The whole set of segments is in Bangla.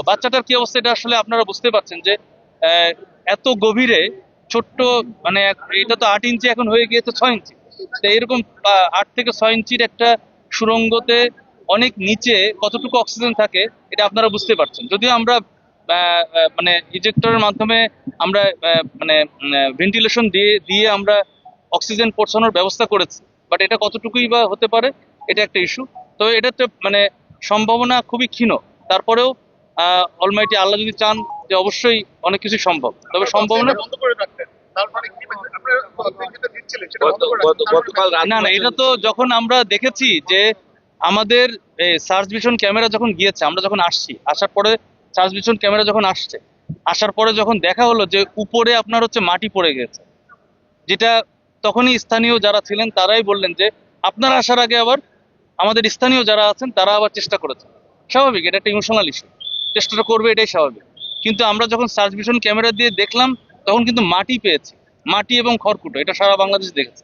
বাচ্চাটার কি অবস্থা এটা আসলে আপনারা বুঝতে পারছেন যে এত গভীরে ছোট্ট মানে এটা তো 8 ইঞ্চি এখন হয়ে গিয়েছে 6 ইঞ্চি। তো এরকম 8 থেকে 6 ইঞ্চির একটা সুড়ঙ্গতে অনেক নিচে কতটুকু অক্সিজেন থাকে এটা আপনারা বুঝতে পারছেন। যদিও আমরা মানে ইজেক্টরের মাধ্যমে আমরা মানে ভেন্টিলেশন দিয়ে দিয়ে আমরা অক্সিজেন পৌঁছানোর ব্যবস্থা করেছি, বাট এটা কতটুকুই বা হতে পারে এটা একটা ইস্যু। তো এটা তো মানে সম্ভাবনা খুবই ক্ষীণ। তারপরেও অলমাইটি আল্লাহ যদি চান যে অবশ্যই অনেক কিছু সম্ভব, তবে সম্ভাবনা না না এটা তো যখন আমরা দেখেছি যে আমাদের সার্চ ভিশন ক্যামেরা যখন গিয়েছে, আমরা যখন আসছি, আসার পরে সার্চ ভিশন ক্যামেরা যখন আসছে, আসার পরে যখন দেখা হলো যে উপরে আপনার হচ্ছে মাটি পড়ে গেছে, যেটা তখনই স্থানীয় যারা ছিলেন তারাই বললেন যে আপনারা আসার আগে আবার আমাদের স্থানীয় যারা আছেন তারা আবার চেষ্টা করেছে। স্বাভাবিক, এটা একটা ইমোশনাল ইস্যু, চেষ্টাটা করবে এটাই স্বাভাবিক। কিন্তু আমরা যখন সার্চ ভিশন ক্যামেরা দিয়ে দেখলাম তখন কিন্তু মাটি পেয়েছি, মাটি এবং খড়কুটো, এটা সারা বাংলাদেশ দেখেছে।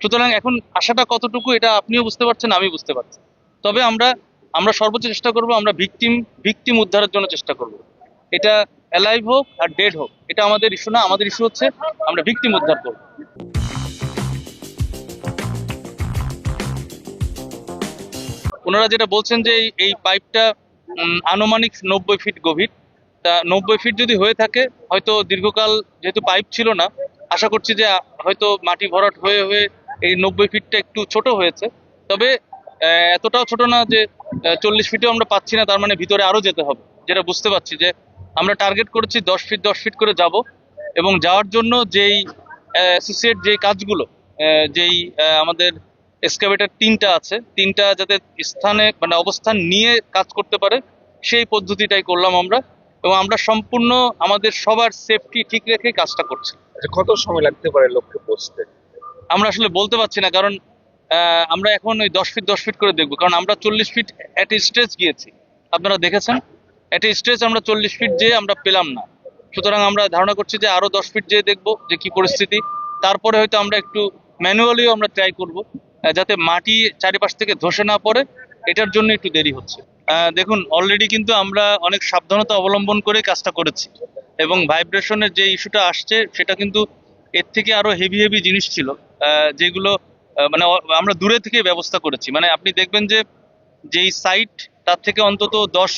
সুতরাং এখন আশাটা কতটুকু এটা আপনিও বুঝতে পারছেন, আমি বুঝতে পারছি। তবে আমরা আমরা সর্বোচ্চ চেষ্টা করব, আমরা ভিকটিম উদ্ধারের জন্য চেষ্টা করব। এটা অ্যালাইভ হোক আর ডেড হোক এটা আমাদের ইস্যু না, আমাদের ইস্যু হচ্ছে আমরা ভিকটিম উদ্ধার করবো। ওনারা যেটা বলছেন যে এই পাইপটা আনুমানিক 90 ফিট গভীর। তা 90 ফিট যদি হয়ে থাকে, হয়তো দীর্ঘকাল যেহেতু পাইপ ছিল না, আশা করছি যে হয়তো মাটি ভরাট হয়ে হয়ে এই 90 ফিটটা একটু ছোট হয়েছে। তবে এতটাও ছোট না যে 40 ফিটেও আমরা পাচ্ছি না, তার মানে ভিতরে আরো যেতে হবে। যেটা বুঝতে পারছি যে আমরা টার্গেট করেছি 10 ফিট 10 ফিট করে যাব, এবং যাওয়ার জন্য যেই অ্যাসোসিয়েট যেই কাজগুলো যেই আমাদের এক্সকাভেটর 3টা আছে, 3টা যাতে স্থানে মানে অবস্থান নিয়ে কাজ করতে পারে সেই পদ্ধতিটাই করলাম আমরা, এবং আমরা সম্পূর্ণ আমাদের সবার সেফটি ঠিক রেখে কাজটা করছি। কত সময় লাগতে পারে লক্ষ্যে পৌঁছতে? আমরা আসলে বলতে পারছি না, কারণ আমরা এখন ওই 10 ফিট 10 ফিট করে দেখবো, কারণ আমরা 40 ফিট এট স্টেজ গিয়েছি, আপনারা দেখেছেন। এট স্টেজ আমরা 40 ফিট যেয়ে আমরা পেলাম না। সুতরাং আমরা ধারণা করছি যে আরো 10 ফিট যেয়ে দেখবো যে কি পরিস্থিতি। তারপরে হয়তো আমরা একটু ম্যানুয়ালিও আমরা ট্রাই করব, যাতে মাটি চারিপাশ থেকে ধসে না পড়ে। এটার জন্য একটু দেরি হচ্ছে। দেখুন, অলরেডি কিন্তু আমরা অনেক সাবধানতা অবলম্বন করে কাজটা করেছি, এবং ভাইব্রেশনের যে ইস্যুটা আসছে সেটা কিন্তু এর থেকে আরো হেভি হেভি জিনিস ছিল, যেগুলো মানে আমরা দূরে থেকে ব্যবস্থা করেছি। মানে আপনি দেখবেন যে যেই সাইট তার থেকে অন্তত 10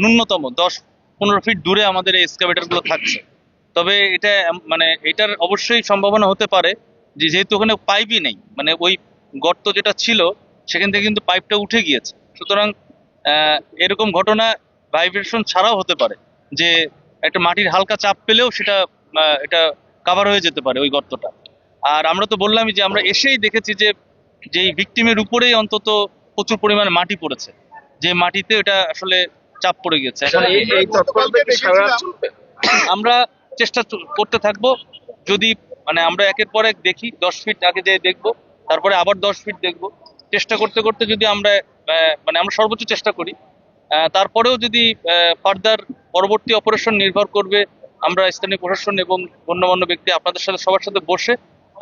ন্যূনতম 10-15 ফিট দূরে আমাদের এই এক্সকাভেটর গুলো থাকছে। তবে এটা মানে এটার অবশ্যই সম্ভাবনা হতে পারে যে যেহেতু ওখানে পাইপই নেই, মানে ওই গর্ত যেটা ছিল সেখান থেকে কিন্তু পাইপটা উঠে গিয়েছে। সুতরাং এরকম ঘটনা ভাইব্রেশন ছাড়াও হতে পারে, যে একটা মাটির হালকা চাপ পেলেও সেটা এটা কাভার হয়ে যেতে পারে ওই গর্তটা। আর আমরা তো বললামই যে আমরা এসেই দেখেছি যে যেই ভিকটিমের উপরেই অন্তত প্রচুর পরিমাণে মাটি পড়েছে, যে মাটিতে এটা আসলে চাপ পড়ে গেছে। এখন আমরা চেষ্টা করতে থাকবো, যদি মানে আমরা একের পর এক দেখি, 10 ফিট আগে যেয়ে দেখবো, তারপরে আবার 10 ফিট দেখবো, চেষ্টা করতে করতে যদি আমরা মানে আমরা সর্বোচ্চ চেষ্টা করি। তারপরেও যদি ফার্দার পরবর্তী অপারেশন নির্ভর করবে, আমরা স্থানীয় প্রশাসন এবং গণ্যমান্য ব্যক্তি আপনাদের সাথে সবার সাথে বসে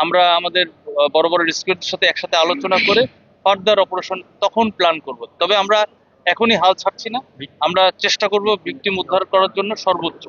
আমরা আমাদের বড় বড় রিস্কিউদের সাথে একসাথে আলোচনা করে ফার্দার অপারেশন তখন প্ল্যান করব। তবে আমরা এখনই হাল ছাড়ছি না, আমরা চেষ্টা করব ভিকটিম উদ্ধার করার জন্য সর্বোচ্চ।